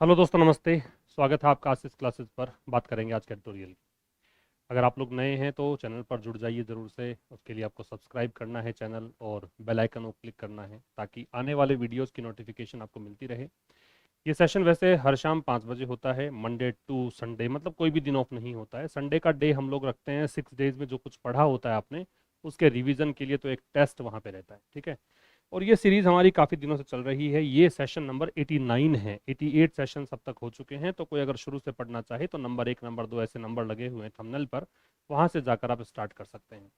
Hello दोस्तों, नमस्ते। स्वागत है आपका आशीष क्लासेस पर। बात करेंगे आज के ट्यूटोरियल। अगर आप लोग नए हैं तो चैनल पर जुड़ जाइए ज़रूर से। उसके लिए आपको सब्सक्राइब करना है चैनल और बेल आइकन को क्लिक करना है ताकि आने वाले वीडियोस की नोटिफिकेशन आपको मिलती रहे। ये सेशन वैसे हर शाम 5 बजे होता है, मंडे टू संडे, मतलब कोई भी दिन ऑफ नहीं होता है। संडे का डे हम लोग रखते हैं 6 डेज में जो कुछ पढ़ा होता है आपने उसके रिवीजन के लिए, तो एक टेस्ट वहाँ पे रहता है, ठीक है। और ये सीरीज हमारी काफ़ी दिनों से चल रही है। ये सेशन नंबर 89 है। 88 सेशन अब तक हो चुके हैं। तो कोई अगर शुरू से पढ़ना चाहे तो नंबर 1, नंबर 2 ऐसे नंबर लगे हुए हैं थंबनेल पर, वहाँ से जाकर आप स्टार्ट कर सकते हैं।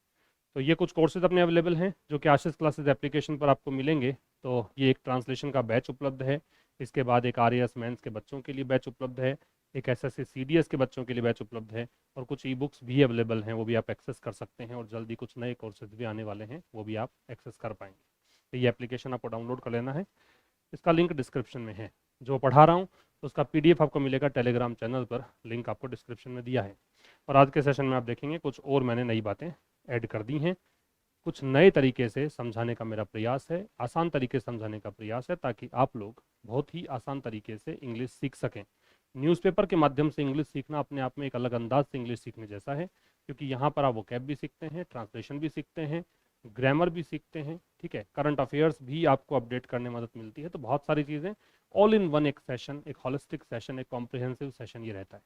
तो ये कुछ कोर्सेज अपने अवेलेबल हैं जो कि आशीष क्लासेस एप्लीकेशन पर आपको मिलेंगे। तो ये एक ट्रांसलेशन का बैच उपलब्ध है। इसके बाद एक आर एस मेंस के बच्चों के लिए बैच उपलब्ध है। एक एसएससी सीडीएस के बच्चों के लिए बैच उपलब्ध है। और कुछ ई बुक्स भी अवेलेबल हैं, वो भी आप एक्सेस कर सकते हैं। और जल्दी कुछ नए कोर्सेज भी आने वाले हैं, वो भी आप एक्सेस कर पाएंगे। तो ये एप्लीकेशन आपको डाउनलोड कर लेना है। इसका लिंक डिस्क्रिप्शन में है। जो पढ़ा रहा हूँ उसका पीडीएफ आपको मिलेगा टेलीग्राम चैनल पर, लिंक आपको डिस्क्रिप्शन में दिया है। और आज के सेशन में आप देखेंगे कुछ और मैंने नई बातें ऐड कर दी हैं। कुछ नए तरीके से समझाने का मेरा प्रयास है, आसान तरीके से समझाने का प्रयास है, ताकि आप लोग बहुत ही आसान तरीके से इंग्लिश सीख सकें। न्यूज़पेपर के माध्यम से इंग्लिश सीखना अपने आप में एक अलग अंदाज से इंग्लिश सीखने जैसा है, क्योंकि यहाँ पर आप वोकैब भी सीखते हैं, ट्रांसलेशन भी सीखते हैं, ग्रामर भी सीखते हैं, ठीक है। करंट अफेयर्स भी आपको अपडेट करने में मदद मिलती है। तो बहुत सारी चीज़ें ऑल इन वन, एक सेशन, एक हॉलिस्टिक सेशन, एक कॉम्प्रिहेंसिव सेशन ये रहता है।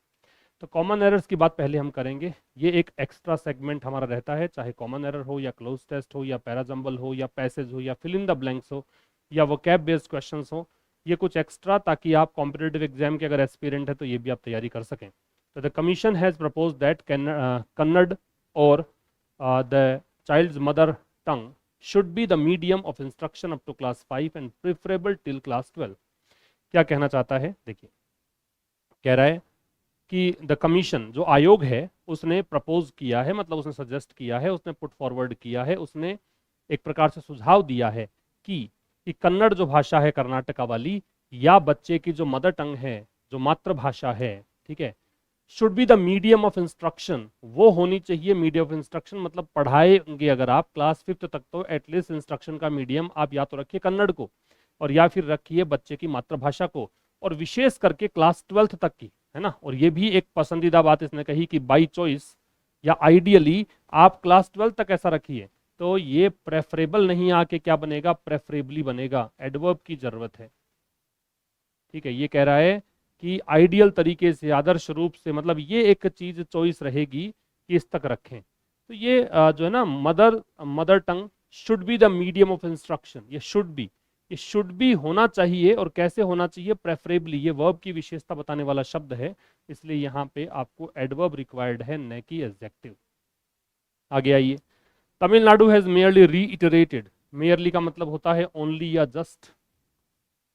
तो कॉमन एरर्स की बात पहले हम करेंगे। ये एक एक्स्ट्रा सेगमेंट हमारा रहता है, चाहे कॉमन एरर हो या क्लोज टेस्ट हो या पैराजम्बल हो या पैसेज हो या फिल इन द ब्लैंक्स हो या वोकैब बेस्ड क्वेश्चंस हो। ये कुछ एक्स्ट्रा, ताकि आप कॉम्पिटेटिव एग्जाम के अगर एस्पिरेंट है तो ये भी आप तैयारी कर सकें। तो the commission has propose that Kannada और the child's mother tongue should be the medium of instruction up to class 5 and preferable till class 12। क्या कहना चाहता है देखिए। कह रहा है कि द कमीशन, जो आयोग है, उसने प्रपोज किया है, मतलब उसने सजेस्ट किया है, उसने पुट फॉरवर्ड किया है, उसने एक प्रकार से सुझाव दिया है कि कन्नड़ जो भाषा है कर्नाटका वाली, या बच्चे की जो मदर टंग है, जो मातृभाषा है, ठीक है, should be the medium of instruction. वो होनी चाहिए मीडियम ऑफ इंस्ट्रक्शन, मतलब पढ़ाएंगे अगर आप क्लास 5 तक तो एटलीस्ट इंस्ट्रक्शन का मीडियम आप या तो रखिए कन्नड़ को, और या फिर रखिए बच्चे की मातृभाषा को, और विशेष करके क्लास 12 तक की, है ना। और ये भी एक पसंदीदा बात इसने कही कि बाई चॉइस या आइडियली आप क्लास 12 तक ऐसा रखिए। तो ये प्रेफरेबल नहीं आके क्या बनेगा, प्रेफरेबली बनेगा। एडवर्ब की जरूरत है, ठीक है। ये कह रहा है कि आइडियल तरीके से, आदर्श रूप से, मतलब ये एक चीज चॉइस रहेगी कि इस तक रखें। तो ये जो है ना, mother tongue should be the medium of instruction, ये शुड बी होना चाहिए। और कैसे होना चाहिए, प्रेफरेबली। ये वर्ब की विशेषता बताने वाला शब्द है, इसलिए यहाँ पे आपको एडवर्ब रिक्वायर्ड है, न कि एडजेक्टिव। आगे आइए। Tamil Nadu has merely reiterated. Merely का मतलब होता है ओनली या जस्ट।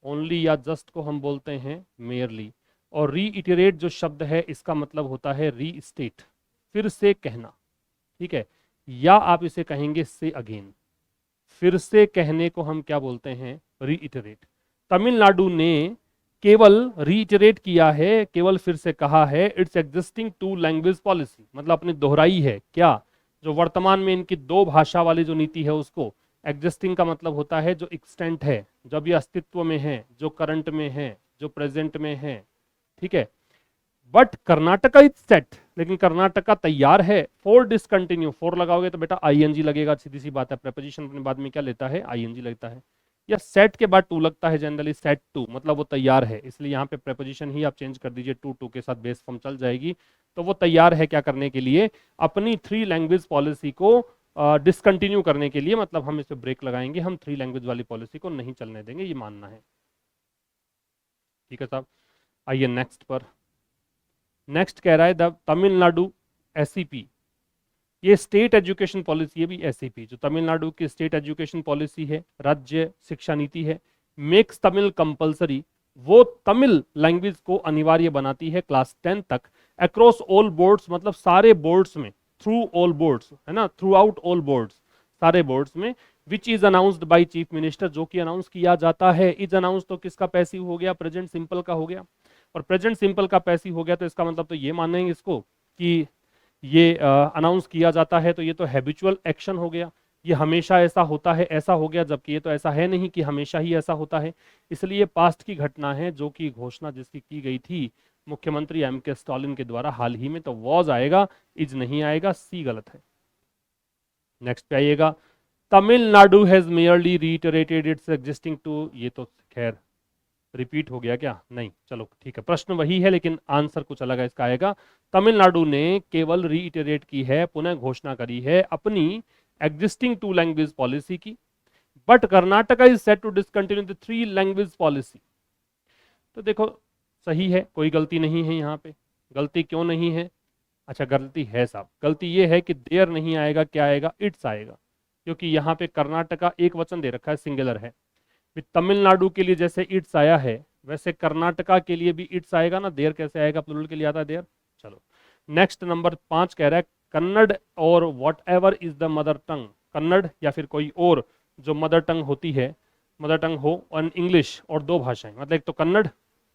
ओनली या जस्ट को हम बोलते हैं मेयरली। और रीइटरेट जो शब्द है, इसका मतलब होता है रीस्टेट, फिर से कहना, ठीक है। या आप इसे कहेंगे से अगेन। फिर से कहने को हम क्या बोलते हैं, रीइटरेट। तमिलनाडु ने केवल रीइटरेट किया है, केवल फिर से कहा है, it's existing two language policy, मतलब अपनी दोहराई है क्या, जो वर्तमान में इनकी दो भाषा वाली जो नीति है उसको। एग्जिस्टिंग का मतलब होता है जो एक्सटेंट है, जब ये अस्तित्व में है, जो करंट में है, जो प्रेजेंट में है, ठीक है। बट कर्नाटका इज सेट, लेकिन कर्नाटका तैयार है फॉर डिसकंटिन्यू। फॉर लगाओगे तो बेटा आईएनजी लगेगा, सीधी सी बात है। प्रेपोजिशन अपने बाद में क्या लेता है, आईएनजी लगता है। या सेट के बाद टू लगता है जनरली, सेट टू, मतलब वो तैयार है। इसलिए यहाँ पे प्रेपोजिशन ही आप चेंज कर दीजिए, टू, टू के साथ बेस फॉर्म चल जाएगी। तो वो तैयार है क्या करने के लिए, अपनी 3 लैंग्वेज पॉलिसी को डिसकंटिन्यू करने के लिए। मतलब हम इस पे ब्रेक लगाएंगे, हम 3 लैंग्वेज वाली पॉलिसी को नहीं चलने देंगे, ये मानना है, ठीक है साहब। आइए नेक्स्ट पर। नेक्स्ट कह रहा है द तमिलनाडु एसईपी, ये स्टेट एजुकेशन पॉलिसी है भी। एसईपी जो तमिलनाडु की स्टेट एजुकेशन पॉलिसी है, राज्य शिक्षा नीति है, मेक्स तमिल कंपलसरी, वो तमिल लैंग्वेज को अनिवार्य बनाती है क्लास 10 तक, अक्रॉस ऑल बोर्ड्स, मतलब सारे बोर्ड्स में, थ्रू ऑल बोर्ड्स, है ना, थ्रू आउट ऑल बोर्ड्स, सारे बोर्ड्स में। Which is announced by chief minister, जो कि अनाउंस किया जाता है। इज अनाउंस तो किसका पैसिव हो गया, प्रेजेंट सिंपल का हो गया। और प्रेजेंट सिंपल का पैसिव हो गया तो इसका मतलब तो ये मानेंगे इसको कि ये अनाउंस किया जाता है, तो ये तो हैबिचुअल एक्शन हो गया। ये हमेशा ऐसा होता है, ऐसा हो गया, जबकि ये तो ऐसा है नहीं कि हमेशा ही ऐसा होता है। इसलिए पास्ट की घटना है, जो कि घोषणा जिसकी की गई थी मुख्यमंत्री एम के स्टालिन के द्वारा हाल ही में, तो वॉज आएगा, इज नहीं आएगा, सी गलत है। नेक्स्ट पे आइएगा, Tamil Nadu has merely reiterated its existing two, ये तो खैर रिपीट हो गया क्या, नहीं, चलो ठीक है, प्रश्न वही है लेकिन आंसर कुछ अलग है। इसका आएगा, तमिलनाडु ने केवल रीइटरेट की है, पुनः घोषणा करी है अपनी एग्जिस्टिंग टू लैंग्वेज पॉलिसी की, but Karnataka is set to discontinue the 3 language policy. तो देखो सही है, कोई गलती नहीं है यहाँ पे। गलती क्यों नहीं है? अच्छा गलती है साहब, गलती ये है कि देयर नहीं आएगा, क्या आएगा, इट्स आएगा, क्योंकि यहाँ पे कर्नाटका एक वचन दे रखा है, सिंगुलर है। तमिलनाडु के लिए जैसे इट्स आया है, वैसे कर्नाटका के लिए भी इट्स आएगा ना, देयर कैसे आएगा, प्लूरल के लिए आता है देयर। चलो नेक्स्ट नंबर 5 कह रहा है, कन्नड़ और what ever is the mother tongue, Kannada या फिर कोई और जो मदर टंग होती है, मदर टंग हो, और इंग्लिश, और 2 भाषाएं, मतलब एक तो कन्नड़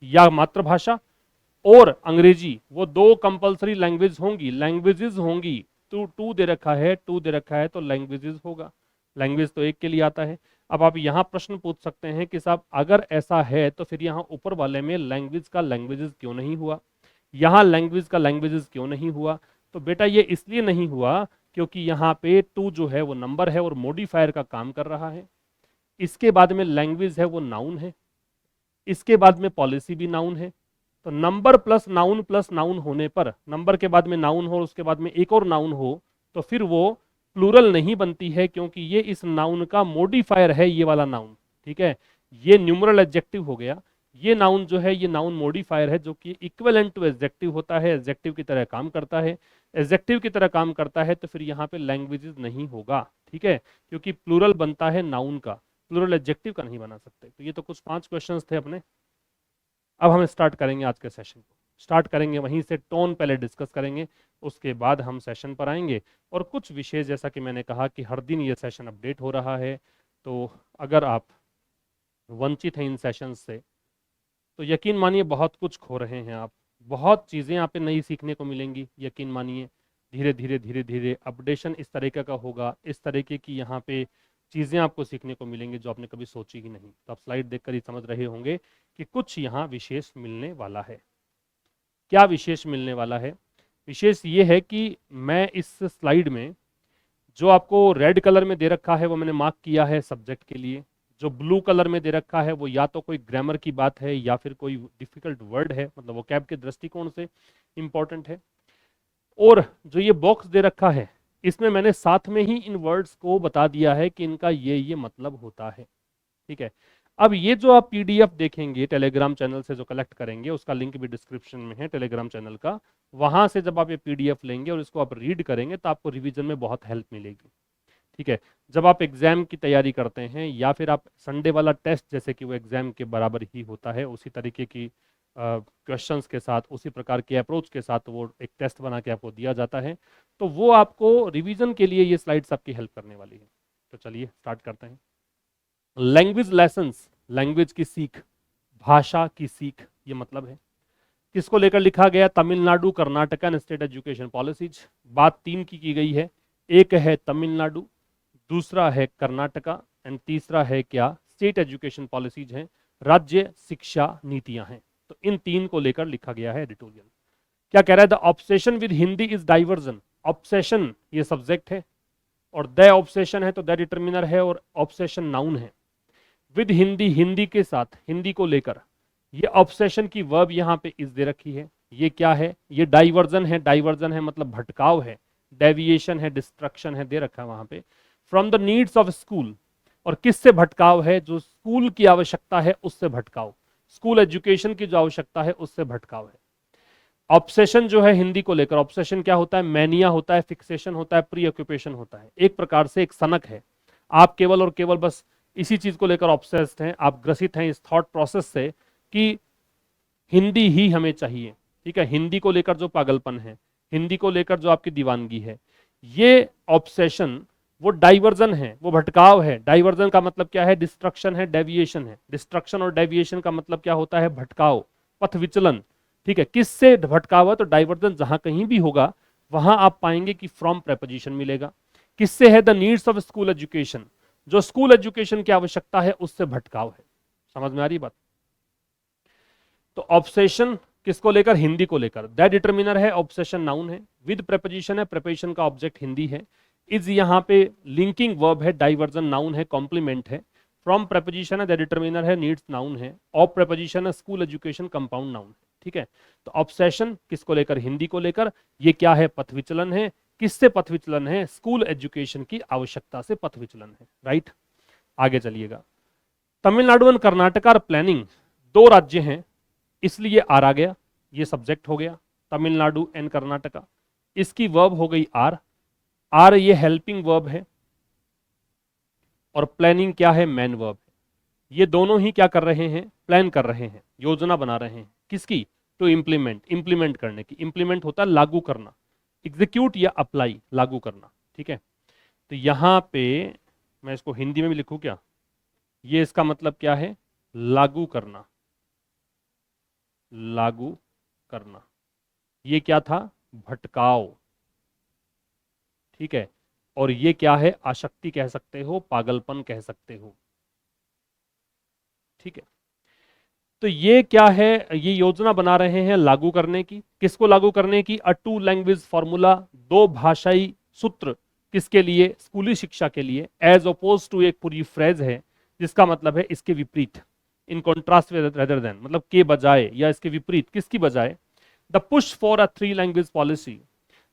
या मातृभाषा और अंग्रेजी, वो 2 कंपलसरी लैंग्वेज होंगी, लैंग्वेजेस होंगी। टू दे रखा है, टू दे रखा है तो लैंग्वेजेस होगा, लैंग्वेज तो एक के लिए आता है। अब आप यहाँ प्रश्न पूछ सकते हैं कि साहब अगर ऐसा है तो फिर यहाँ ऊपर वाले में लैंग्वेज का लैंग्वेजेस क्यों नहीं हुआ, यहाँ लैंग्वेज का लैंग्वेजेस क्यों नहीं हुआ? तो बेटा ये इसलिए नहीं हुआ क्योंकि यहाँ पे टू जो है वो नंबर है और मॉडिफायर का काम कर रहा है। इसके बाद में लैंग्वेज है वो नाउन है, इसके बाद में पॉलिसी भी नाउन है। तो नंबर प्लस नाउन होने पर, नंबर के बाद में नाउन हो, उसके बाद में एक और नाउन हो, तो फिर वो प्लूरल नहीं बनती है, क्योंकि ये इस नाउन का मॉडिफायर है, ये वाला नाउन। ठीक है, ये न्यूमरल एडजेक्टिव हो गया, ये नाउन जो है ये नाउन मॉडिफायर है, जो कि इक्विवेलेंट टू एडजेक्टिव होता है, एडजेक्टिव की तरह काम करता है। एडजेक्टिव की तरह काम करता है तो फिर यहाँ पे लैंग्वेजेस नहीं होगा। ठीक है, क्योंकि प्लूरल बनता है नाउन का, प्लूरल एडजेक्टिव का नहीं बना सकते। तो ये तो कुछ 5 क्वेश्चंस थे अपने। अब हम स्टार्ट करेंगे आज के सेशन को, स्टार्ट करेंगे वहीं से, टोन पहले डिस्कस करेंगे, उसके बाद हम सेशन पर आएंगे। और कुछ विषय, जैसा कि मैंने कहा कि हर दिन ये सेशन अपडेट हो रहा है, तो अगर आप वंचित हैं इन सेशंस से तो यकीन मानिए बहुत कुछ खो रहे हैं आप, बहुत चीज़ें यहाँ पे नई सीखने को मिलेंगी, यकीन मानिए। धीरे धीरे धीरे धीरे अपडेशन इस तरीके का होगा, इस तरीके की यहाँ पे चीज़ें आपको सीखने को मिलेंगी जो आपने कभी सोची ही नहीं। तो आप स्लाइड देखकर ही समझ रहे होंगे कि कुछ यहाँ विशेष मिलने वाला है। क्या विशेष मिलने वाला है? विशेष ये है कि मैं इस स्लाइड में जो आपको रेड कलर में दे रखा है वो मैंने मार्क किया है सब्जेक्ट के लिए, जो ब्लू कलर में दे रखा है वो या तो कोई ग्रामर की बात है या फिर कोई डिफिकल्ट वर्ड है, मतलब वोकैब के दृष्टिकोण से इंपॉर्टेंट है। और जो ये बॉक्स दे रखा है इसमें मैंने साथ में ही इन वर्ड्स को बता दिया है कि इनका ये मतलब होता है। ठीक है, अब ये जो आप पीडीएफ देखेंगे टेलीग्राम चैनल से जो कलेक्ट करेंगे, उसका लिंक भी डिस्क्रिप्शन में है टेलीग्राम चैनल का, वहां से जब आप ये पीडीएफ लेंगे और इसको आप रीड करेंगे तो आपको रिवीजन में बहुत हेल्प मिलेगी। ठीक है, जब आप एग्जाम की तैयारी करते हैं या फिर आप संडे वाला टेस्ट, जैसे कि वो एग्जाम के बराबर ही होता है, उसी तरीके की क्वेश्चंस के साथ, उसी प्रकार के अप्रोच के साथ वो एक टेस्ट बना के आपको दिया जाता है, तो वो आपको रिवीजन के लिए ये स्लाइड्स आपकी हेल्प करने वाली है। तो चलिए स्टार्ट करते हैं। लैंग्वेज लेसन्स, लैंग्वेज की सीख, भाषा की सीख, ये मतलब है। किसको लेकर लिखा गया? Tamil Nadu, Karnataka and state education policies. बात 3 की गई है, एक है तमिलनाडु, दूसरा है कर्नाटका एंड तीसरा है क्या? स्टेट एजुकेशन पॉलिसीज हैं, राज्य शिक्षा नीतियां हैं। तो इन 3 को लेकर लिखा गया है एडिटोरियल। क्या कह रहा है? The obsession with Hindi is diversion. Obsession ये सब्जेक्ट है और द ऑब्सेशन है तो द डिटर्मिनर है और ऑब्सेशन नाउन है। विद हिंदी, हिंदी के साथ, हिंदी को लेकर, ये ऑब्सेशन की वर्ब यहाँ पे इस दे रखी है। ये क्या है? ये डाइवर्जन है, डाइवर्जन है मतलब भटकाव है, डेविएशन है, डिस्ट्रक्शन है, दे रखा है वहां पे। From the needs of school, और किससे भटकाव है? जो स्कूल की आवश्यकता है उससे भटकाव, स्कूल एजुकेशन की जो आवश्यकता है उससे भटकाव है। ऑब्सेशन जो है हिंदी को लेकर, ऑब्सेशन क्या होता है? मैनिया होता है, फिक्सेशन होता है, प्री ऑक्यूपेशन होता है, एक प्रकार से एक सनक है। आप केवल और केवल बस इसी चीज को लेकर ऑब्सेस्ड हैं, आप ग्रसित हैं इस थॉट प्रोसेस से कि हिंदी ही हमें चाहिए। ठीक है, हिंदी को लेकर जो पागलपन है, हिंदी को लेकर जो आपकी दीवानगी है, ये ऑब्सेशन वो डाइवर्जन है, वो भटकाव है। डाइवर्जन का मतलब क्या है? डिस्ट्रक्शन है, डेविएशन है। डिस्ट्रक्शन और डेविएशन का मतलब क्या होता है? भटकाव, पथ विचलन। ठीक है, किससे भटकाव है? तो डाइवर्जन जहां कहीं भी होगा वहां आप पाएंगे कि फ्रॉम प्रेपोजिशन मिलेगा। किससे है? The needs of school education, जो स्कूल एजुकेशन की आवश्यकता है उससे भटकाव है। समझ में आ रही बात? तो ऑब्सेशन किसको लेकर? हिंदी को लेकर। दैट डिटर्मिनर है, ऑब्सेशन नाउन है, विद प्रेपोजिशन है, प्रेपोजिशन का ऑब्जेक्ट हिंदी है, इज यहां पे लिंकिंग वर्ब है, डाइवर्जन नाउन है, कॉम्प्लीमेंट है, फ्रॉम प्रेपोजिशन है, दैट डिटर्मिनर है, नीड्स नाउन है, ऑफ प्रेपोजिशन है, स्कूल एजुकेशन कंपाउंड नाउन है। ठीक है, तो ऑब्सेशन किसको लेकर? हिंदी को लेकर। ये क्या है? पथ विचलन है। किससे पथ विचलन है? स्कूल एजुकेशन की आवश्यकता से पथ विचलन है। राइट, आगे चलिएगा। Tamil Nadu and Karnataka are planning, दो राज्य हैं इसलिए आर आ गया, ये सब्जेक्ट हो गया तमिलनाडु एंड कर्नाटका। इसकी वर्ब हो गई आर, आर ये हेल्पिंग वर्ब है, और प्लानिंग क्या है? मैन वर्ब है। ये दोनों ही क्या कर रहे हैं? प्लान कर रहे हैं, योजना बना रहे हैं। किसकी? टू इम्प्लीमेंट, इम्प्लीमेंट करने की। इम्प्लीमेंट होता है लागू करना, एग्जीक्यूट या अप्लाई, लागू करना। ठीक है, तो यहां पे मैं इसको हिंदी में भी लिखूं क्या? ये इसका मतलब क्या है? लागू करना, लागू करना। ये क्या था? भटकाव। ठीक है, और ये क्या है? आसक्ति कह सकते हो, पागलपन कह सकते हो। ठीक है, तो ये क्या है? ये योजना बना रहे हैं लागू करने की। किसको लागू करने की? अ टू लैंग्वेज फॉर्मूला, दो भाषाई सूत्र। किसके लिए? स्कूली शिक्षा के लिए। एज अपोज टू एक पूरी फ्रेज है जिसका मतलब है इसके विपरीत, इन कॉन्ट्रास्ट रेदर देन, मतलब के बजाय या इसके विपरीत। किसकी बजाय? The push for a three language policy,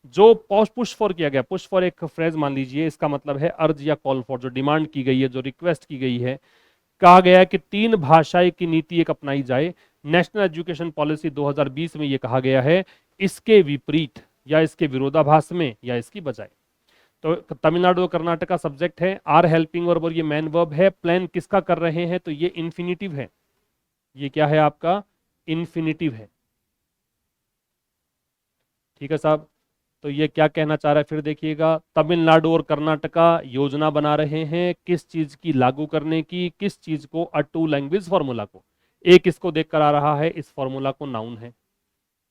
जो पुश फॉर किया गया। पुश फॉर एक फ्रेज मान लीजिए, इसका मतलब है अर्ज या कॉल फॉर, जो डिमांड की गई है, जो रिक्वेस्ट की गई है। कहा गया है कि तीन भाषाएं की नीति एक अपनाई जाए। नेशनल एजुकेशन पॉलिसी 2020 में यह कहा गया है, इसके विपरीत या इसके विरोधाभास में या इसकी बजाय। तो तमिलनाडु और कर्नाटक का सब्जेक्ट है, आर हेल्पिंग वर्ब और ये मैन वर्ब है। प्लान किसका कर रहे हैं? तो ये इन्फिनिटिव है। ये क्या है आपका? इन्फिनिटिव है। ठीक है साहब, तो ये क्या कहना चाह रहा है? फिर देखिएगा, तमिलनाडु और कर्नाटका योजना बना रहे हैं किस चीज की? लागू करने की। किस चीज को? अ टू लैंग्वेज फॉर्मूला को। एक इसको देखकर आ रहा है, इस फॉर्मूला को नाउन है,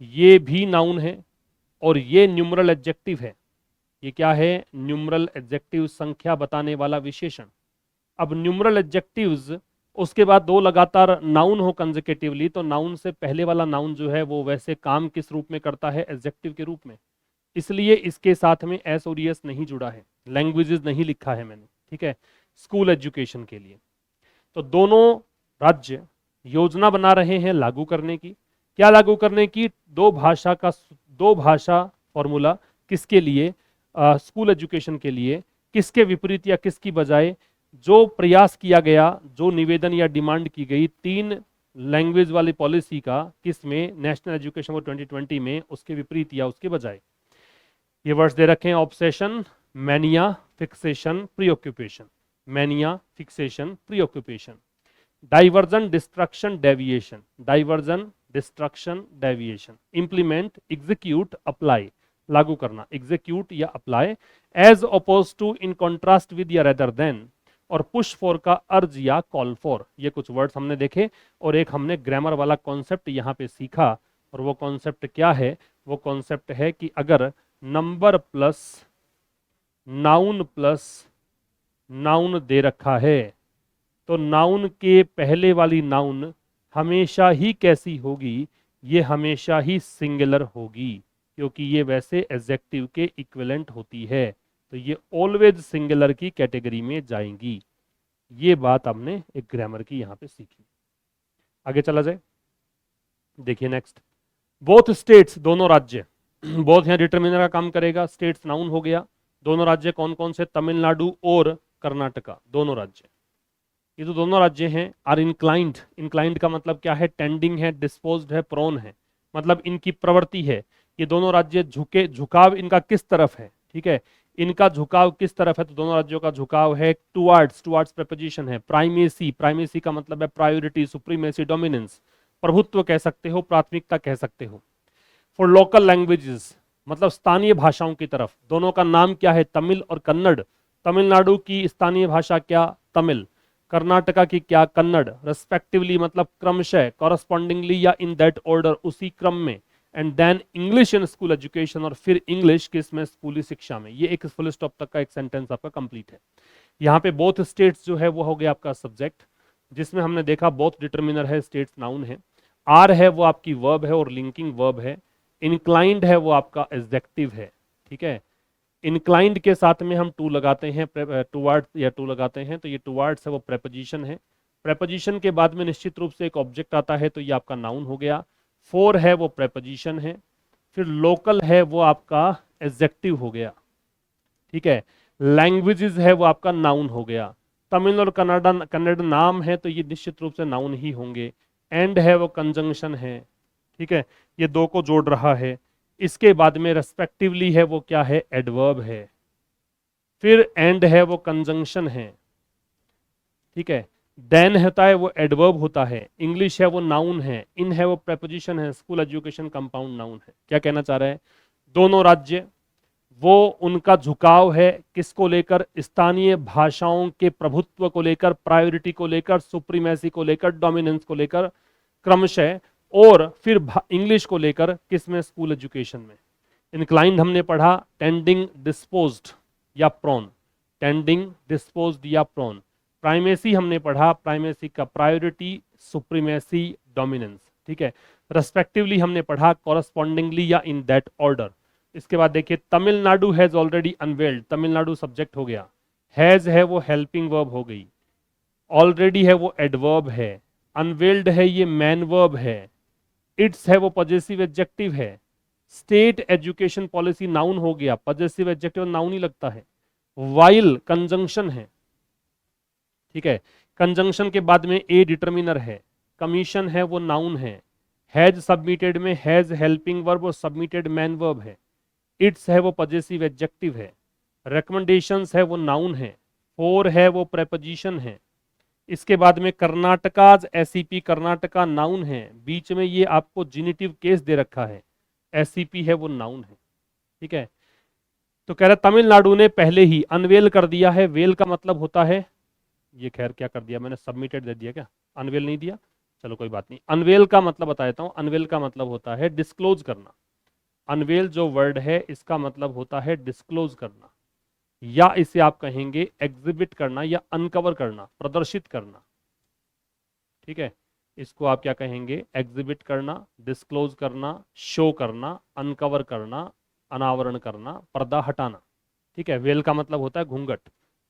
ये भी नाउन है, और ये न्यूमरल एडजेक्टिव है। ये क्या है? न्यूमरल एडजेक्टिव, संख्या बताने वाला विशेषण। अब न्यूमरल एडजेक्टिव्स, उसके बाद दो लगातार नाउन हो कंसेक्यूटिवली, तो नाउन से पहले वाला नाउन जो है वो वैसे काम किस रूप में करता है? एडजेक्टिव के रूप में। इसलिए इसके साथ में एस और एस नहीं जुड़ा है, लैंग्वेजेस नहीं लिखा है मैंने। ठीक है, स्कूल एजुकेशन के लिए। तो दोनों राज्य योजना बना रहे हैं लागू करने की। क्या लागू करने की? दो भाषा फॉर्मूला। किसके लिए? स्कूल एजुकेशन के लिए। किसके विपरीत या किसकी बजाय? जो प्रयास किया गया, जो निवेदन या डिमांड की गई तीन लैंग्वेज वाली पॉलिसी का, किसमें? नेशनल एजुकेशन को 2020 में, उसके विपरीत या उसके बजाय। ये वर्ड्स दे रखे हैं, obsession, mania, fixation, preoccupation. Mania, fixation, preoccupation. Diversion, distraction, deviation. Diversion, distraction, deviation. Implement, execute, apply, लागू करना, एग्जीक्यूट या apply. As opposed to, in contrast with या रेदर देन। और पुश फॉर का अर्ज या कॉल फॉर। ये कुछ words हमने देखे, और एक हमने ग्रामर वाला कॉन्सेप्ट यहाँ पे सीखा। और वो कॉन्सेप्ट क्या है? वो कॉन्सेप्ट है कि अगर नंबर प्लस नाउन दे रखा है, तो नाउन के पहले वाली नाउन हमेशा ही कैसी होगी? ये हमेशा ही सिंगुलर होगी, क्योंकि ये वैसे एडजेक्टिव के इक्विवेलेंट होती है, तो ये ऑलवेज सिंगुलर की कैटेगरी में जाएंगी। ये बात हमने एक ग्रामर की यहां पे सीखी। आगे चला जाए, देखिए नेक्स्ट। बोथ स्टेट्स, दोनों राज्य। बोथ यहां डिटरमिनर का काम करेगा, स्टेट्स नाउन हो गया। दोनों राज्य कौन कौन से? तमिलनाडु और कर्नाटका, दोनों राज्य। ये तो दोनों राज्य हैं। आर इंक्लाइंड, इंक्लाइंड का मतलब क्या है? टेंडिंग है, डिस्पोज्ड है, प्रोन है, मतलब इनकी प्रवृत्ति है। ये दोनों राज्य झुकाव इनका किस तरफ है? ठीक है, इनका झुकाव किस तरफ है? तो दोनों राज्यों का झुकाव है टुवर्ड्स, टुवर्ड्स प्रेपोजिशन है। प्राइमेसी, प्राइमेसी का मतलब है प्रायोरिटी, सुप्रीमेसी, डोमिनेंस, प्रभुत्व कह सकते हो, प्राथमिकता कह सकते हो। फॉर लोकल लैंग्वेजेस, मतलब स्थानीय भाषाओं की तरफ। दोनों का नाम क्या है? तमिल और कन्नड़। तमिलनाडु की स्थानीय भाषा क्या? तमिल। कर्नाटका की क्या? कन्नड़। रेस्पेक्टिवली मतलब क्रमशः, कॉरस्पॉन्डिंगली या इन दैट ऑर्डर, उसी क्रम में। And then English in school education, और फिर इंग्लिश किस में, स्कूली शिक्षा में। ये एक फुल स्टॉप तक का एक सेंटेंस आपका कंप्लीट है। यहाँ पे बोथ स्टेट्स जो है वो हो गया आपका सब्जेक्ट, जिसमें हमने देखा बोथ डिटर्मिनर है, स्टेट्स नाउन है, आर है वो आपकी वर्ब है और लिंकिंग वर्ब है, इंक्लाइंड है वो आपका एडजेक्टिव है, ठीक है। इंक्लाइंड के साथ में हम टू लगाते हैं, टुवर्ड्स या टू लगाते हैं, तो ये टुवर्ड्स है वो प्रेपोजिशन है। प्रेपोजिशन के बाद में निश्चित रूप से एक ऑब्जेक्ट आता है, तो ये आपका नाउन हो गया। फोर है वो प्रेपोजिशन है, फिर लोकल है वो आपका एडजेक्टिव हो गया, ठीक है। लैंग्वेजेस है वो आपका नाउन हो गया। तमिल और कन्नड़ नाम है, तो ये निश्चित रूप से नाउन ही होंगे। एंड है वो कंजंक्शन है, ठीक है, ये दो को जोड़ रहा है। इसके बाद में रेस्पेक्टिवली है वो क्या है, एडवर्ब है। फिर एंड है वो कंजंक्शन है, ठीक है। देन होता है वो एडवर्ब होता है। इंग्लिश है वो नाउन है। इन है वो प्रेपोजिशन है। स्कूल एजुकेशन कंपाउंड नाउन है। क्या कहना चाह रहे हैं, दोनों राज्य वो उनका झुकाव है किसको लेकर, स्थानीय भाषाओं के प्रभुत्व को लेकर, प्रायोरिटी को लेकर, सुप्रीमेसी को लेकर, डोमिनेंस को लेकर क्रमशः, और फिर इंग्लिश को लेकर किसमें, स्कूल एजुकेशन में। इंक्लाइंड हमने पढ़ा टेंडिंग, डिस्पोज्ड या प्रोन, टेंडिंग, डिस्पोज्ड या प्रोन। प्राइमेसी हमने पढ़ा, प्राइमेसी का प्रायोरिटी, सुप्रीमेसी, डोमिनेंस, ठीक है। रेस्पेक्टिवली हमने पढ़ा कॉरस्पॉन्डिंगली या इन दैट ऑर्डर। इसके बाद देखिए Tamil Nadu has already unveiled, Tamil Nadu subject हो गया। हैज है वो हेल्पिंग वर्ब हो गई। ऑलरेडी है वो एडवर्ब है। अनवेल्ड है ये मैन वर्ब है। इट्स है वो पॉजेसिव एडजेक्टिव है। स्टेट एजुकेशन पॉलिसी नाउन हो गया, पॉजेसिव एडजेक्टिव नाउन ही लगता है। वाइल कंजंक्शन है, ठीक है। कंजंक्शन के बाद में ए डिटर्मिनर है। कमीशन है वो नाउन है। हैज सबमिटेड में हैज हेल्पिंग वर्ब और सबमिटेड मैन वर्ब है। इट्स है वो पॉजेसिव एडजेक्टिव है। रिकमेंडेशंस है वो नाउन है। फोर है वो प्रेपोजिशन है। इसके बाद में कर्नाटकाज एसईपी, कर्नाटका नाउन है। बीच में ये आपको जिनिटिव केस दे रखा है, एसईपी है वो नाउन है, ठीक है। तो कह रहा तमिलनाडु ने पहले ही अनवेल कर दिया है। वेल का मतलब होता है, ये खैर क्या कर दिया मैंने, सबमिटेड दे दिया क्या, अनवेल नहीं दिया, चलो कोई बात नहीं। अनवेल का मतलब बता देता हूं। अनवेल का मतलब होता है डिस्क्लोज करना। अनवेल जो वर्ड है इसका मतलब होता है डिस्क्लोज करना, या इसे आप कहेंगे एग्जिबिट करना या अनकवर करना, प्रदर्शित करना, ठीक है। इसको आप क्या कहेंगे, एग्जिबिट करना, डिस्क्लोज करना, शो करना, अनकवर करना, अनावरण करना, पर्दा हटाना, ठीक है। वेल का मतलब होता है घूंघट,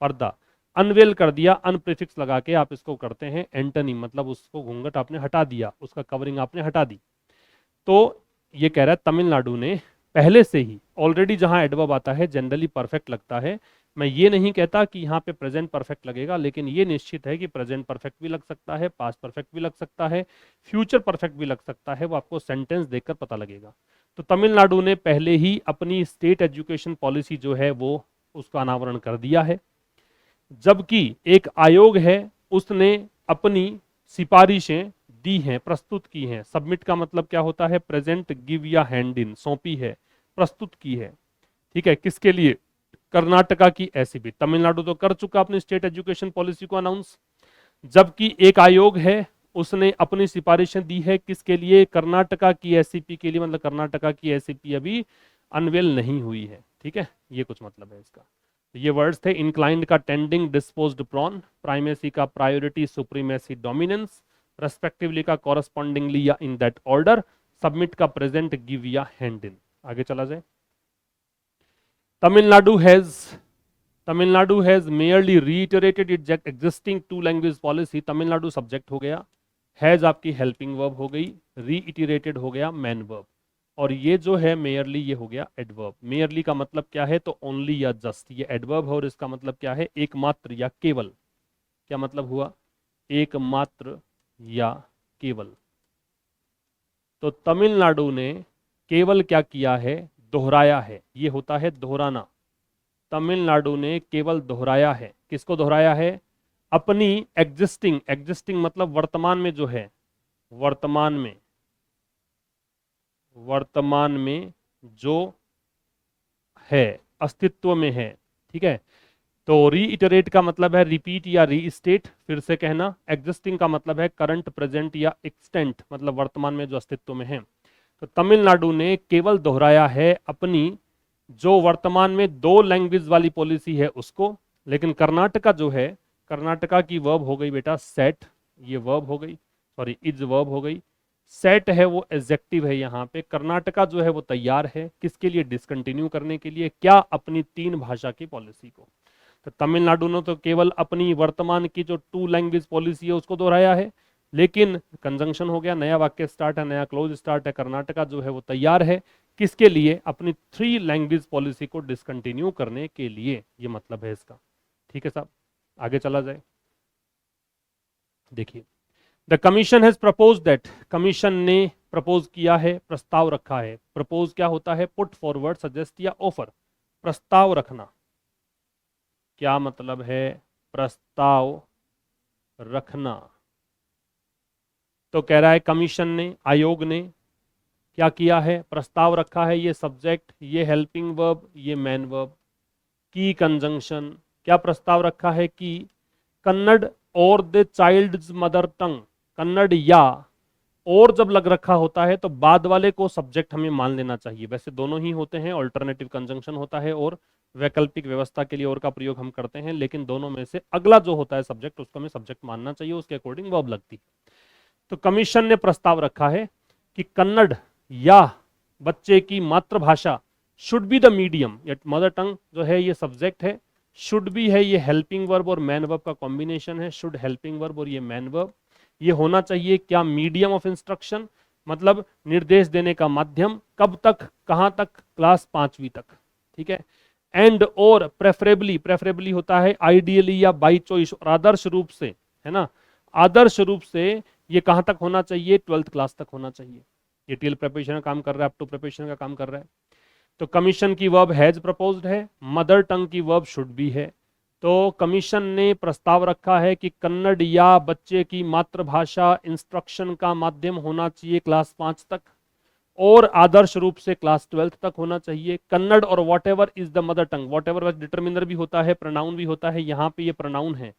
पर्दा। अनवेल कर दिया, अन प्रीफिक्स लगा के आप इसको करते हैं एंटनी, मतलब उसको घूंघट आपने हटा दिया, उसका कवरिंग आपने हटा दी। तो ये कह रहा है तमिलनाडु ने पहले से ही, ऑलरेडी जहां एडवर्ब आता है जनरली परफेक्ट लगता है। मैं ये नहीं कहता कि यहाँ पे प्रेजेंट परफेक्ट लगेगा, लेकिन ये निश्चित है कि प्रेजेंट परफेक्ट भी लग सकता है, पास्ट परफेक्ट भी लग सकता है, फ्यूचर परफेक्ट भी लग सकता है। वो आपको सेंटेंस देखकर पता लगेगा। तो तमिलनाडु ने पहले ही अपनी स्टेट एजुकेशन पॉलिसी जो है वो उसका अनावरण कर दिया है। जबकि एक आयोग है उसने अपनी सिफारिशें दी हैं, प्रस्तुत की हैं। सबमिट का मतलब क्या होता है, प्रेजेंट, गिव या हैंड इन, सौंपी है, प्रस्तुत की है, ठीक है। किसके लिए, कर्नाटका की एसईपी। तमिलनाडु तो कर चुका अपनी स्टेट एजुकेशन पॉलिसी को अनाउंस। जबकि एक आयोग है उसने अपनी सिफारिशें दी है किसके लिए, कर्नाटका की एसईपी के लिए, मतलब कर्नाटका की एसईपी अभी अनवेल नहीं हुई है, ठीक है। ये कुछ मतलब है इसका। ये वर्ड्स थे इंक्लाइंड का टेंडिंग, डिस्पोज्ड, प्रॉन। प्राइमेसी का प्रायोरिटी, सुप्रीमेसी, डोमिनेंस। रेस्पेक्टिवली का कॉरस्पॉन्डिंगली या इन दैट ऑर्डर। सबमिट का प्रेजेंट, गिव या हैंड इन। आगे चला जाए। Tamil Nadu has merely reiterated its existing two language policy. Tamil Nadu subject हो गया, हैज आपकी हेल्पिंग वर्ब हो गई, रीइटरेटेड हो गया मैन वर्ब, और ये जो है मेयरली ये हो गया एडवर्ब। मेयरली का मतलब क्या है, तो ओनली या जस्ट, ये एडवर्ब है और इसका मतलब क्या है, एकमात्र या केवल। क्या मतलब हुआ, एकमात्र या केवल। तो तमिलनाडु ने केवल क्या किया है, दोहराया है। ये होता है दोहराना। तमिलनाडु ने केवल दोहराया है। किसको दोहराया है, अपनी एग्जिस्टिंग, एग्जिस्टिंग मतलब वर्तमान में जो है, वर्तमान में जो है, अस्तित्व में है, ठीक है। तो रीइटरेट का मतलब है रिपीट या रीस्टेट, फिर से कहना। एग्जिस्टिंग का मतलब है करंट, प्रेजेंट या एक्सटेंट, मतलब वर्तमान में जो अस्तित्व में है। तो तमिलनाडु ने केवल दोहराया है अपनी जो वर्तमान में 2 लैंग्वेज वाली पॉलिसी है उसको, लेकिन कर्नाटका जो है, कर्नाटका की वर्ब हो गई बेटा सेट, ये वर्ब हो गई, सॉरी इज वर्ब हो गई, सेट है वो एडजेक्टिव है यहाँ पे। कर्नाटका जो है वो तैयार है किसके लिए, डिसकंटिन्यू करने के लिए, क्या, अपनी 3 भाषा की पॉलिसी को। तो तमिलनाडु ने तो केवल अपनी वर्तमान की जो 2 लैंग्वेज पॉलिसी है उसको दोहराया है, लेकिन कंजंक्शन हो गया, नया वाक्य स्टार्ट है, नया क्लोज स्टार्ट है। कर्नाटका जो है वो तैयार है किसके लिए, अपनी 3 लैंग्वेज पॉलिसी को डिसकंटिन्यू करने के लिए, ये मतलब है इसका। ठीक है साहब, आगे चला जाए। देखिए, the commission has propose that, commission ने प्रपोज किया है, प्रस्ताव रखा है। प्रपोज क्या होता है, पुट फॉरवर्ड, सजेस्ट या ऑफर, प्रस्ताव रखना। क्या मतलब है प्रस्ताव रखना, तो कह रहा है कमीशन ने, आयोग ने क्या किया है, प्रस्ताव रखा है। ये सब्जेक्ट, ये हेल्पिंग वर्ब, ये मेन वर्ब, की कंजंक्शन। क्या प्रस्ताव रखा है कि कन्नड़ और the child's mother tongue, Kannada या और जब लग रखा होता है तो बाद वाले को सब्जेक्ट हमें मान लेना चाहिए। वैसे दोनों ही होते हैं, ऑल्टरनेटिव कंजंक्शन होता है और वैकल्पिक व्यवस्था के लिए और का प्रयोग हम करते हैं, लेकिन दोनों में से अगला जो होता है सब्जेक्ट, उसको हमें सब्जेक्ट मानना चाहिए, उसके अकॉर्डिंग वर्ब लगती है। तो कमीशन ने प्रस्ताव रखा है कि कन्नड़ या बच्चे की मातृभाषा शुड बी द मीडियम, या मदर टंग जो है ये सब्जेक्ट है, शुड बी है ये हेल्पिंग वर्ब और मैन वर्ब का कॉम्बिनेशन है, शुड हेल्पिंग वर्ब और ये मैन वर्ब। ये होना चाहिए क्या, मीडियम ऑफ इंस्ट्रक्शन, मतलब निर्देश देने का माध्यम। कब तक, कहां तक, क्लास 5वीं तक। ठीक है, एंड और प्रेफरेबली, प्रेफरेबली होता है आइडियली या बाई चॉइस, और आदर्श रूप से, है ना, आदर्श रूप से ये कहां तक होना चाहिए, 12th क्लास तक होना चाहिए। ये टिल प्रिपरेशन का काम कर रहा है, अप टू प्रिपरेशन का काम कर रहा है। तो कमीशन की वर्ब हैज प्रपोज्ड है, मदर टंग की वर्ब शुड बी है। तो कमीशन ने प्रस्ताव रखा है कि कन्नड़ या बच्चे की मातृभाषा इंस्ट्रक्शन का माध्यम होना चाहिए क्लास 5 तक, और आदर्श रूप से क्लास 12th तक होना चाहिए। कन्नड़ और what ever is the mother tongue, what ever determiner भी होता है, प्रोनाउन भी होता है, यहाँ पे ये प्रोनाउन है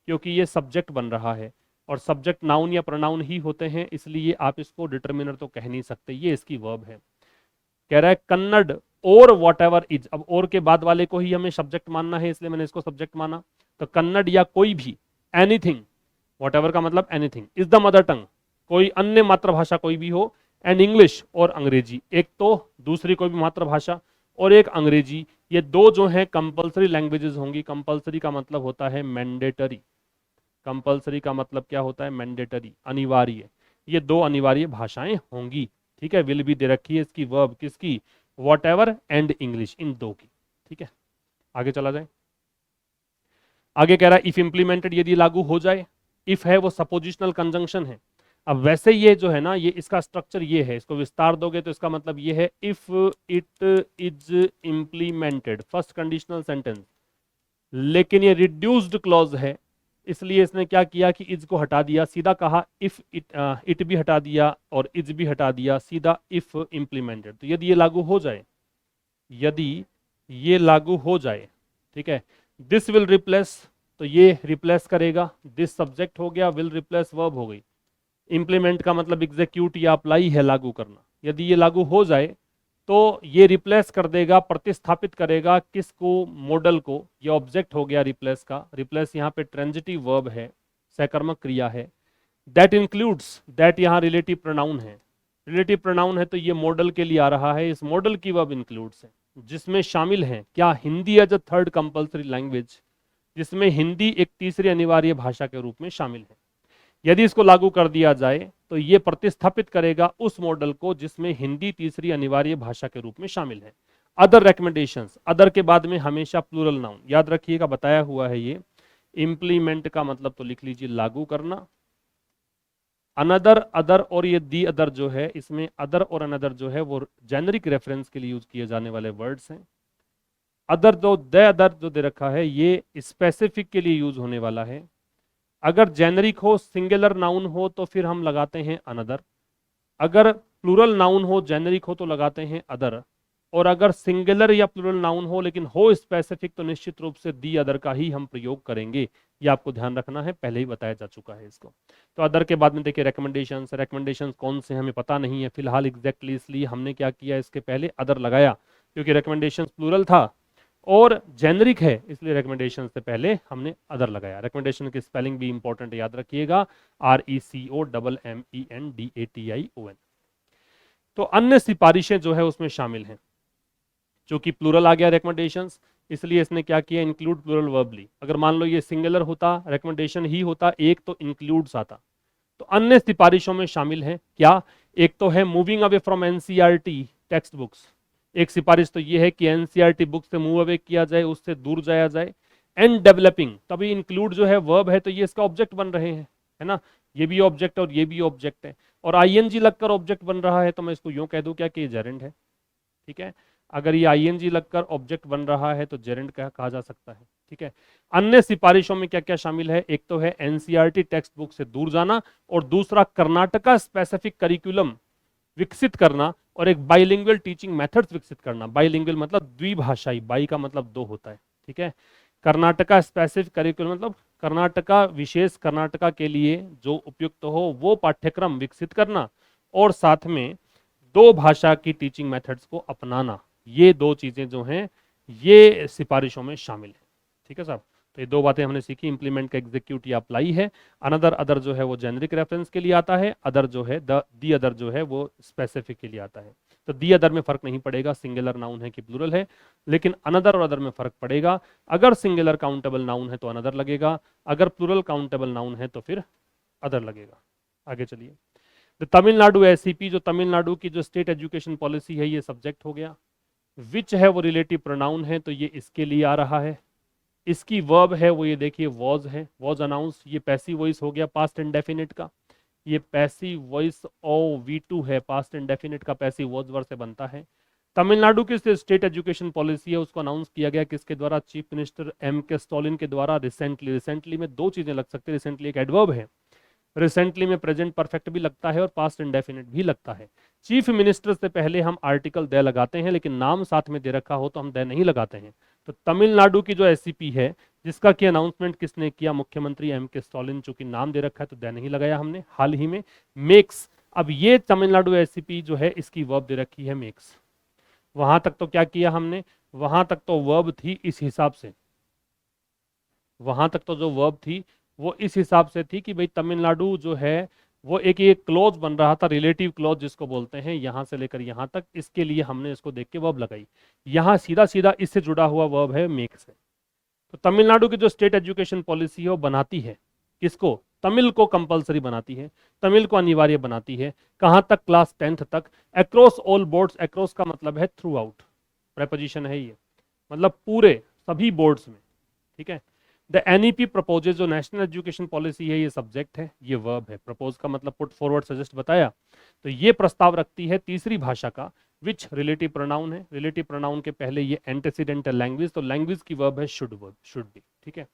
क्योंकि ये सब्जेक्ट बन रहा है, और सब्जेक्ट नाउन या प्रोनाउन ही होते हैं, इसलिए आप इसको डिटर्मिनर तो कह नहीं सकते, ये इसकी वर्ब है। कह रहा है कन्नड़ और वॉट एवर इज, अब और के बाद वाले को ही हमें सब्जेक्ट मानना है, इसलिए मैंने इसको सब्जेक्ट माना। तो कन्नड़ या कोई भी, एनीथिंग, वॉट एवर का मतलब anything, is the mother tongue, कोई अन्य मातृभाषा कोई भी हो, एंड इंग्लिश और अंग्रेजी, एक तो दूसरी कोई भी मातृभाषा और एक अंग्रेजी, ये 2 जो है कंपलसरी लैंग्वेजेस होंगी। कंपलसरी का मतलब होता है मैंडेटरी, कंपलसरी का मतलब क्या होता है, मैंडेटरी, अनिवार्य। ये 2 अनिवार्य भाषाएं होंगी। ठीक है, विल भी दे रखी है इसकी वर्ब किसकी, वॉट एवर एंड इंग्लिश, इन 2 की। ठीक है, आगे चला जाए। आगे कह रहा है इफ इंप्लीमेंटेड, यदि लागू हो जाए। इफ है वो सपोजिशनल कंजंक्शन है। अब वैसे ये जो है ना, ये इसका स्ट्रक्चर ये है, इसको विस्तार दोगे तो इसका मतलब ये है, if it is implemented, first conditional sentence, लेकिन ये रिड्यूस्ड क्लॉज है, इसलिए इसने क्या किया कि इज को हटा दिया, सीधा कहा इफ इट भी हटा दिया और इज भी हटा दिया, सीधा इफ इंप्लीमेंटेड। तो यदि ये लागू हो जाए, यदि ये लागू हो जाए, ठीक है, दिस विल रिप्लेस, तो ये रिप्लेस करेगा, दिस सब्जेक्ट हो गया, विल रिप्लेस वर्ब हो गई। इंप्लीमेंट का मतलब एग्जीक्यूट या अप्लाई है, लागू करना। यदि ये लागू हो जाए तो ये रिप्लेस कर देगा, प्रतिस्थापित करेगा किसको, मॉडल को। ये ऑब्जेक्ट हो गया रिप्लेस का, रिप्लेस यहाँ पे ट्रांजिटिव वर्ब है, सहकर्मक क्रिया है। दैट इंक्लूड्स, दैट यहाँ रिलेटिव प्रोनाउन है, रिलेटिव प्रोनाउन है तो ये मॉडल के लिए आ रहा है, इस मॉडल की वर्ब इंक्लूड्स है, जिसमें शामिल है क्या, Hindi as a third compulsory language, जिसमें हिंदी एक तीसरी अनिवार्य भाषा के रूप में शामिल है। यदि इसको लागू कर दिया जाए तो ये प्रतिस्थापित करेगा उस मॉडल को जिसमें हिंदी तीसरी अनिवार्य भाषा के रूप में शामिल है। अदर रिकमेंडेशंस, अदर के बाद में हमेशा प्लूरल नाउन, याद रखिएगा, बताया हुआ है ये। इंप्लीमेंट का मतलब तो लिख लीजिए लागू करना। अनदर, अदर और ये दी अदर जो है, इसमें अदर और अनदर जो है वो जेनरिक रेफरेंस के लिए यूज किए जाने वाले वर्ड्स हैं। अदर जो द अदर जो दे रखा है ये स्पेसिफिक के लिए यूज होने वाला है। अगर जेनरिक हो, सिंगुलर नाउन हो तो फिर हम लगाते हैं अनदर, अगर प्लूरल नाउन हो, जेनरिक हो तो लगाते हैं अदर, और अगर सिंगुलर या प्लूरल नाउन हो लेकिन हो स्पेसिफिक तो निश्चित रूप से दी अदर का ही हम प्रयोग करेंगे। ये आपको ध्यान रखना है, पहले ही बताया जा चुका है इसको। तो अदर के बाद में देखिए रेकमेंडेशंस कौन से हमें पता नहीं है फिलहाल एग्जैक्टली, इसलिए हमने क्या किया, इसके पहले अदर लगाया, क्योंकि रेकमेंडेशंस प्लूरल था और जेनरिक है, इसलिए रिकमेंडेशन से पहले हमने अदर लगाया। रिकमेंडेशन की स्पेलिंग भी इंपॉर्टेंट याद रखिएगा, RECOMMENDATION। तो अन्य सिफारिशें जो है उसमें शामिल हैं, जो कि प्लूरल आ गया रिकमेंडेशंस, इसलिए इसने क्या किया, इंक्लूड प्लूरल वर्बली। अगर मान लो ये सिंगुलर होता, रिकमेंडेशन ही होता एक, तो इंक्लूड्स आता। तो अन्य सिफारिशों में शामिल है क्या, एक तो है moving away from NCERT text books. एक सिफारिश तो ये है कि एनसीईआरटी बुक से मूव अवे किया जाए, उससे दूर जाया जाए। एंड डेवलपिंग, तभी इंक्लूड जो है वर्ब है तो ये इसका ऑब्जेक्ट बन रहे हैं, है ना, ये भी ऑब्जेक्ट और ये भी ऑब्जेक्ट है, और आईएनजी लगकर ऑब्जेक्ट बन रहा है, तो मैं इसको यूं कह दूं क्या कि जेरेंड है। ठीक है, अगर ये आईएनजी लगकर ऑब्जेक्ट बन रहा है तो जेरेंड कहा जा सकता है। ठीक है, अन्य सिफारिशों में क्या क्या शामिल है, एक तो है एनसीईआरटी टेक्स्ट बुक से दूर जाना, और दूसरा कर्नाटका स्पेसिफिक करिकुलम विकसित करना, और एक बाइलिंगुअल टीचिंग मेथड्स विकसित करना। बाइलिंगुअल मतलब द्विभाषाई, बाई का मतलब दो होता है। ठीक है, कर्नाटका स्पेसिफिक करिकुलम मतलब कर्नाटका विशेष, कर्नाटका के लिए जो उपयुक्त हो वो पाठ्यक्रम विकसित करना, और साथ में दो भाषा की टीचिंग मेथड्स को अपनाना। ये दो चीजें जो हैं ये सिफारिशों में शामिल है। ठीक है साहब, तो ये दो बातें हमने सीखी, इंप्लीमेंट का एग्जीक्यूट या अप्लाई है। अनदर अदर जो है वो जेनरिक रेफरेंस के लिए आता है, अदर जो है दी अदर जो है वो स्पेसिफिक के लिए आता है। तो दी अदर में फर्क नहीं पड़ेगा सिंगुलर नाउन है कि प्लूरल है, लेकिन अनदर और अदर में फर्क पड़ेगा। अगर सिंगुलर काउंटेबल नाउन है तो अनदर लगेगा, अगर प्लूरल काउंटेबल नाउन है तो फिर अदर लगेगा। आगे चलिए, तमिलनाडु एससीपी, जो तमिलनाडु की जो स्टेट एजुकेशन पॉलिसी है, ये सब्जेक्ट हो गया। विच है वो रिलेटिव प्रोनाउन है, तो ये इसके लिए आ रहा है। इसकी वर्ब है वो ये देखिए वॉज है, वॉज अनाउंस, ये पैसिव वॉइस हो गया पास्ट इंडेफिनिट का। ये पैसिव वॉइस OV2 है, पास्ट इंडेफिनिट का पैसिव वॉज वर्ब से बनता है। तमिलनाडु की स्टेट एजुकेशन पॉलिसी है, उसको अनाउंस किया गया किसके द्वारा, चीफ मिनिस्टर M.K. स्टालिन के द्वारा रिसेंटली। रिसेंटली में दो चीजें लग सकती है, रिसेंटली एक एडवर्ब है, रिसेंटली में प्रेजेंट परफेक्ट भी लगता है और पास्ट इंडेफिनिट भी लगता है। चीफ मिनिस्टर से पहले हम आर्टिकल दे लगाते हैं, लेकिन नाम साथ में दे रखा हो तो हम दे नहीं लगाते हैं। तो तमिलनाडु की जो एससीपी है, जिसका की अनाउंसमेंट किसने किया, मुख्यमंत्री M.K. स्टालिन, चूंकि नाम दे रखा है तो दे नहीं लगाया हमने हाल ही में। मेक्स, अब ये तमिलनाडु एससीपी जो है इसकी वर्ब दे रखी है मेक्स। वहां तक तो क्या किया हमने, वहां तक तो वर्ब थी इस हिसाब से, वहां तक तो जो वर्ब थी वो इस हिसाब से थी कि भाई तमिलनाडु जो है वो एक ये क्लॉज बन रहा था, रिलेटिव क्लॉज जिसको बोलते हैं, यहां से लेकर यहां तक, इसके लिए हमने इसको देख के वर्ब लगाई। यहां सीधा सीधा इससे जुड़ा हुआ वर्ब है मेक से। तो तमिलनाडु की जो स्टेट एजुकेशन पॉलिसी है वो बनाती है किसको, तमिल को कंपलसरी बनाती है, तमिल को अनिवार्य बनाती है। कहां तक, क्लास 10th तक, अक्रॉस ऑल बोर्ड्स। अक्रॉस का मतलब है थ्रू आउट, प्रेपोजिशन है ये, मतलब पूरे सभी बोर्ड्स में। ठीक है, द NEP प्रपोजेज, जो नेशनल एजुकेशन पॉलिसी है ये सब्जेक्ट है, ये वर्ब है। प्रपोज का मतलब पुट फॉरवर्ड, सजेस्ट बताया। तो ये प्रस्ताव रखती है तीसरी भाषा का, विच रिलेटिव प्रोनाउन है। रिलेटिव प्रोनाउन के पहले ये एंटेसिडेंटल लैंग्वेज, तो लैंग्वेज की वर्ब है शुड, वर्ब शुड बी। ठीक है,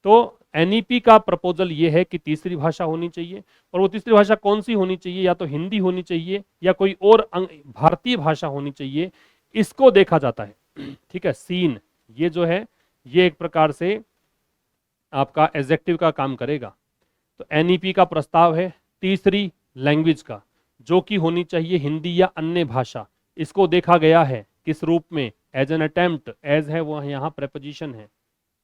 तो NEP का प्रपोजल ये है कि तीसरी भाषा होनी चाहिए, और वो तीसरी भाषा कौन सी होनी चाहिए, या तो हिंदी होनी चाहिए या कोई और भारतीय भाषा होनी चाहिए, इसको देखा जाता है। ठीक है, सीन ये जो है ये एक प्रकार से आपका एडजेक्टिव का काम करेगा। तो NEP का प्रस्ताव है तीसरी लैंग्वेज का, जो कि होनी चाहिए हिंदी या अन्य भाषा। इसको देखा गया है किस रूप में, एज एन अटेम्प्ट। एज है वो यहाँ प्रेपोजिशन है,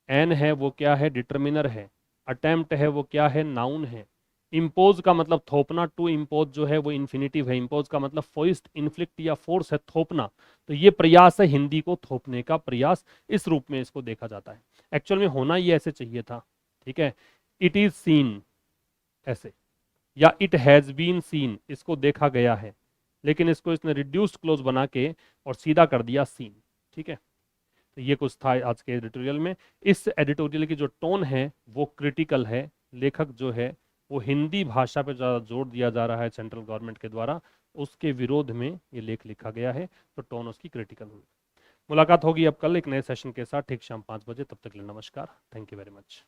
एन है वो क्या है, डिटर्मिनर है, अटेम्प्ट है वो क्या है, नाउन है। इम्पोज का मतलब थोपना, टू इम्पोज जो है वो इन्फिनिटिव है। इम्पोज का मतलब फोइस्ट, इन्फ्लिक्ट या फोर्स है, थोपना। तो ये प्रयास है हिंदी को थोपने का प्रयास, इस रूप में इसको देखा जाता है। एक्चुअल में होना ये ऐसे चाहिए था। ठीक है, इट इज सीन ऐसे, या इट हैज बीन सीन, इसको देखा गया है, लेकिन इसको इसने रिड्यूस्ड क्लोज बना के और सीधा कर दिया सीन। ठीक है, तो ये कुछ था आज के एडिटोरियल में। इस एडिटोरियल की जो टोन है वो क्रिटिकल है, लेखक जो है वो हिंदी भाषा पे ज़्यादा जोर दिया जा रहा है सेंट्रल गवर्नमेंट के द्वारा, उसके विरोध में ये लेख लिखा गया है, तो टोन उसकी क्रिटिकल हुई। मुलाकात होगी अब कल एक नए सेशन के साथ ठीक शाम 5 बजे, तब तक के लिए नमस्कार, थैंक यू वेरी मच।